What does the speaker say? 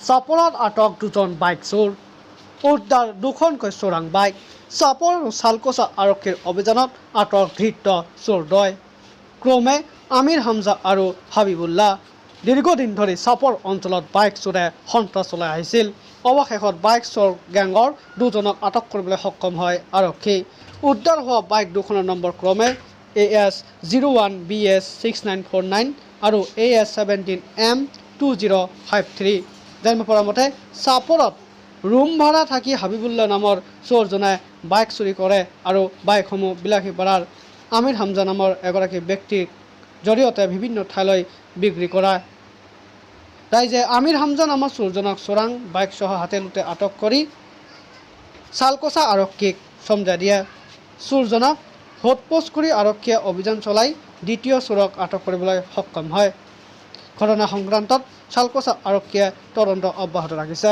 চাপৰত আটক দুজন বাইক চোৰ উদ্ধাৰ দুখনকৈ চোৰাং বাইক চাপৰ আৰু চালকোচা আৰক্ষীৰ অভিযানত আটক ধৃত চোৰদ্বয় ক্ৰমে আমিৰ হামজা আৰু হাবিবুল্লাহ দীৰ্ঘদিন ধৰি চাপৰ অঞ্চলত বাইক চোৰে সন্ত্ৰাস চলাই আহিছিল। অৱশেষত বাইক চোৰ গেঙৰ দুজনক আটক কৰিবলৈ সক্ষম হয় আৰক্ষী। উদ্ধাৰ হোৱা বাইক দুখনৰ নম্বৰ ক্ৰমে AS01 BS 6949 আৰু AS17 M2053। জানিব পৰা মতে চাপৰত ৰুম ভাড়া থাকি হাবিবুল্লাহ নামৰ চোৰজনে বাইক চুৰি কৰে আৰু বাইকসমূহ বিলাসীপাৰাৰ আমিৰ হামজা নামৰ এগৰাকী ব্যক্তিৰ জৰিয়তে বিভিন্ন ঠাইলৈ বিক্ৰী কৰায়। ৰাইজে আমিৰ হামজা নামৰ চোৰজনক চোৰাং বাইকসহ হাতে লোটে আটক কৰি চালকোচা আৰক্ষীক চমজাই দিয়ে। চোৰজনক সোধপোছ কৰি আৰক্ষীয়ে অভিযান চলাই দ্বিতীয় চোৰক আটক কৰিবলৈ সক্ষম হয়। ঘটনা সংক্ৰান্তত চালকোচা আৰক্ষীয়ে তদন্ত অব্যাহত ৰাখিছে।